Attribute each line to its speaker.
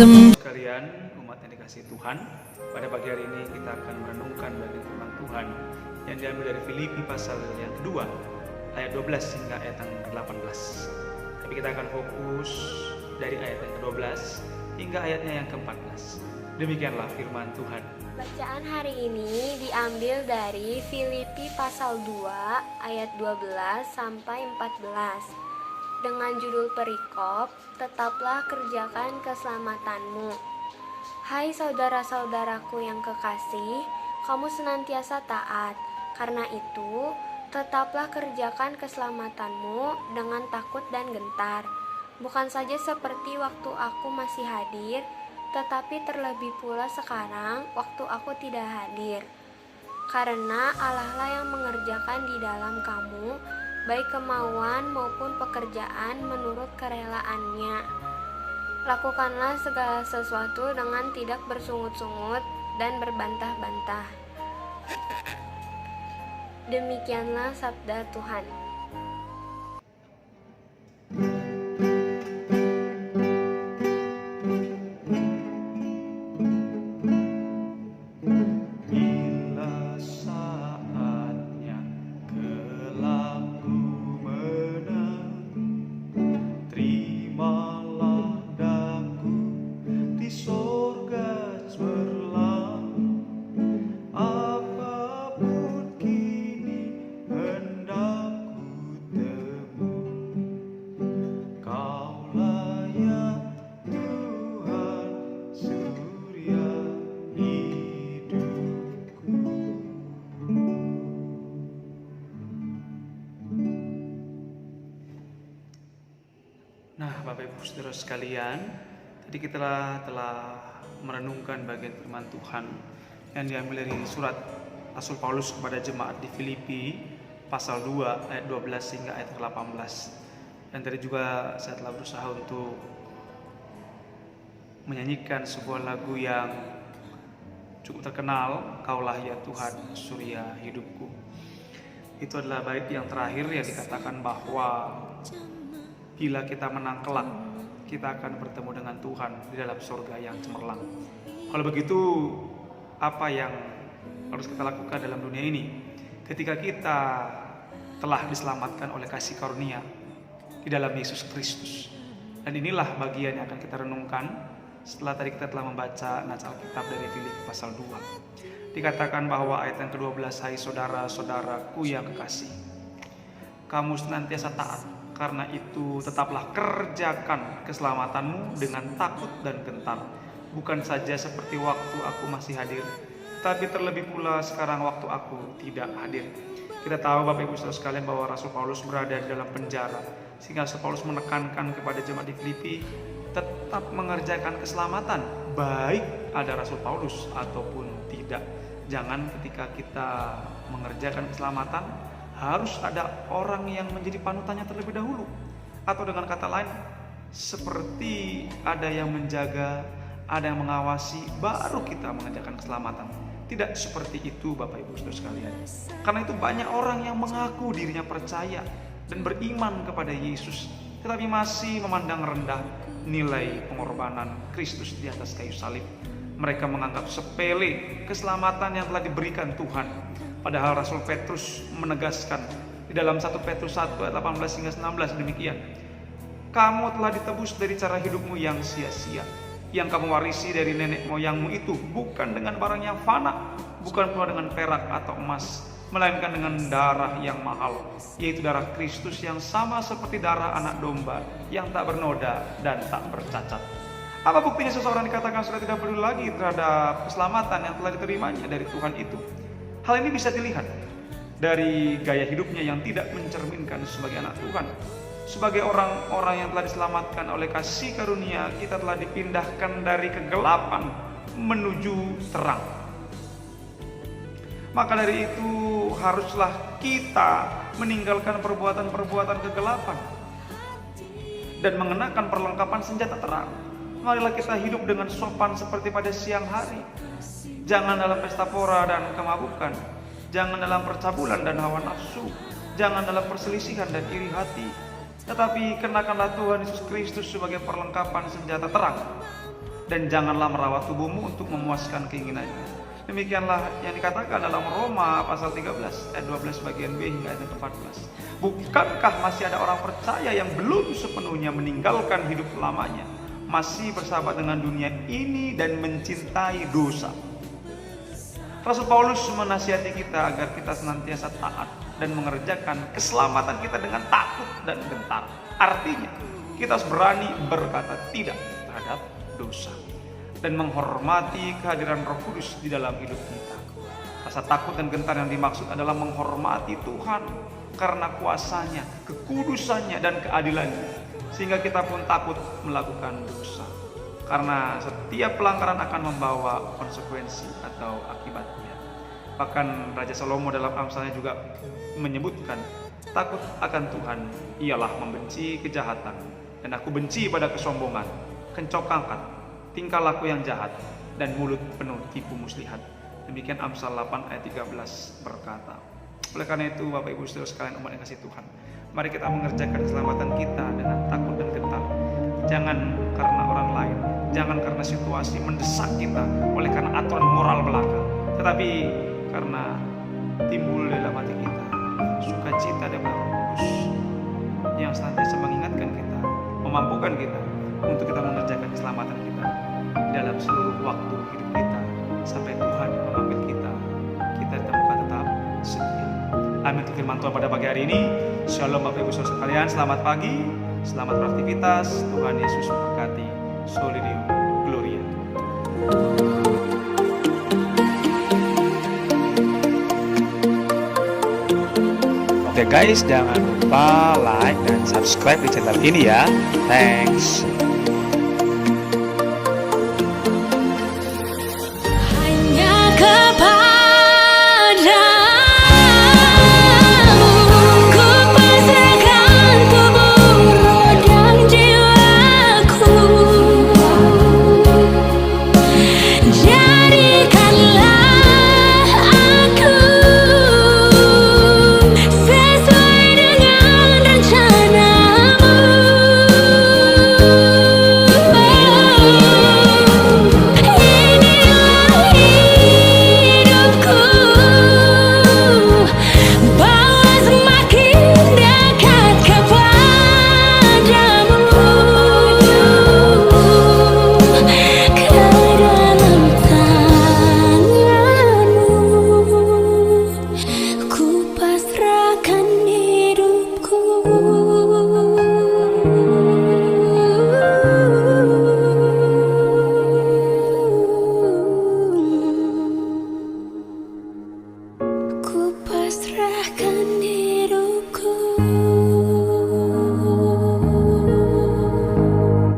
Speaker 1: Sekalian umat yang dikasihi Tuhan, pada pagi hari ini kita akan merenungkan bagian firman Tuhan yang diambil dari Filipi pasal yang kedua ayat 12 hingga ayat yang ke-18. Tapi kita akan fokus dari ayat yang ke-12 hingga ayatnya yang ke-14. Demikianlah firman Tuhan.
Speaker 2: Bacaan hari ini diambil dari Filipi pasal 2 ayat 12 sampai 14 dengan judul perikop, tetaplah kerjakan keselamatanmu. Hai saudara-saudaraku yang kekasih, kamu senantiasa taat. Karena itu, tetaplah kerjakan keselamatanmu dengan takut dan gentar. Bukan saja seperti waktu aku masih hadir, tetapi terlebih pula sekarang waktu aku tidak hadir. Karena Allah lah yang mengerjakan di dalam kamu, baik kemauan maupun pekerjaan menurut kerelaannya. Lakukanlah segala sesuatu dengan tidak bersungut-sungut dan berbantah-bantah. Demikianlah sabda Tuhan.
Speaker 1: Nah, Bapak Ibu Saudara sekalian, tadi kita telah merenungkan bagian firman Tuhan yang diambil dari surat Rasul Paulus kepada jemaat di Filipi pasal 2 ayat 12 hingga ayat 18. Dan tadi juga saya telah berusaha untuk menyanyikan sebuah lagu yang cukup terkenal, Kaulah ya Tuhan surya hidupku. Itu adalah bait yang terakhir yang dikatakan bahwa bila kita menang kelak, kita akan bertemu dengan Tuhan di dalam surga yang cemerlang. Kalau begitu, apa yang harus kita lakukan dalam dunia ini? Ketika kita telah diselamatkan oleh kasih karunia di dalam Yesus Kristus. Dan inilah bagian yang akan kita renungkan setelah tadi kita telah membaca nats Alkitab dari Filipi pasal 2. Dikatakan bahwa ayat yang ke-12, hai saudara-saudaraku yang kekasih, kamu senantiasa taat. Karena itu tetaplah kerjakan keselamatanmu dengan takut dan gentar. Bukan saja seperti waktu aku masih hadir, tapi terlebih pula sekarang waktu aku tidak hadir. Kita tahu Bapak Ibu Saudara sekalian bahwa Rasul Paulus berada di dalam penjara, sehingga Rasul Paulus menekankan kepada jemaat di Filipi tetap mengerjakan keselamatan, baik ada Rasul Paulus ataupun tidak. Jangan ketika kita mengerjakan keselamatan harus ada orang yang menjadi panutannya terlebih dahulu. Atau dengan kata lain, seperti ada yang menjaga, ada yang mengawasi, baru kita mengerjakan keselamatan. Tidak seperti itu Bapak Ibu Saudara sekalian. Karena itu banyak orang yang mengaku dirinya percaya dan beriman kepada Yesus, tetapi masih memandang rendah nilai pengorbanan Kristus di atas kayu salib. Mereka menganggap sepele keselamatan yang telah diberikan Tuhan. Padahal Rasul Petrus menegaskan di dalam 1 Petrus 1 ayat 18 hingga 19 demikian. Kamu telah ditebus dari cara hidupmu yang sia-sia, yang kamu warisi dari nenek moyangmu itu, bukan dengan barang yang fana, bukan pula dengan perak atau emas, melainkan dengan darah yang mahal, yaitu darah Kristus yang sama seperti darah anak domba yang tak bernoda dan tak bercacat. Apa buktinya seseorang dikatakan sudah tidak peduli lagi terhadap keselamatan yang telah diterimanya dari Tuhan itu? Hal ini bisa dilihat dari gaya hidupnya yang tidak mencerminkan sebagai anak Tuhan. Sebagai orang-orang yang telah diselamatkan oleh kasih karunia, kita telah dipindahkan dari kegelapan menuju terang. Maka dari itu haruslah kita meninggalkan perbuatan-perbuatan kegelapan dan mengenakan perlengkapan senjata terang. Marilah kita hidup dengan sopan seperti pada siang hari. Jangan dalam pesta pora dan kemabukan. Jangan dalam percabulan dan hawa nafsu. Jangan dalam perselisihan dan iri hati. Tetapi kenakanlah Tuhan Yesus Kristus sebagai perlengkapan senjata terang. dan janganlah merawat tubuhmu untuk memuaskan keinginannya. Demikianlah yang dikatakan dalam Roma pasal 13 ayat 12 bagian B hingga ayat 14. Bukankah masih ada orang percaya yang belum sepenuhnya meninggalkan hidup lamanya, masih bersahabat dengan dunia ini dan mencintai dosa? Rasul Paulus menasihati kita agar kita senantiasa taat dan mengerjakan keselamatan kita dengan takut dan gentar. Artinya, kita harus berani berkata tidak terhadap dosa dan menghormati kehadiran Roh Kudus di dalam hidup kita. Rasa takut dan gentar yang dimaksud adalah menghormati Tuhan karena kuasanya, kekudusannya, dan keadilannya, sehingga kita pun takut melakukan dosa. Karena setiap pelanggaran akan membawa konsekuensi atau akibatnya. Bahkan Raja Salomo dalam Amsalnya juga menyebutkan, takut akan Tuhan ialah membenci kejahatan, dan aku benci pada kesombongan, kencongkangan, tingkah laku yang jahat, dan mulut penuh tipu muslihat. Demikian Amsal 8 ayat 13 berkata. Oleh karena itu, Bapak Ibu Saudara sekalian umat yang kasih Tuhan, mari kita mengerjakan keselamatan kita dengan takut dan gentar. Jangan karena orang lain, jangan karena situasi mendesak kita, oleh karena aturan moral belaka, tetapi karena timbul dalam hati kita sukacita dan Roh Kudus yang senantiasa mengingatkan kita, memampukan kita untuk kita mengerjakan keselamatan kita dalam seluruh waktu hidup kita sampai Tuhan memanggil kita temukan tetap setia. Amin. Untuk firman Tuhan pada pagi hari ini. Shalom Bapak Ibu Saudara sekalian, selamat pagi, selamat beraktivitas. Tuhan Yesus memberkati. Soli Deo Gloria. Oke guys, jangan lupa like dan subscribe di channel ini ya. Thanks.
Speaker 3: Ku pasrahkan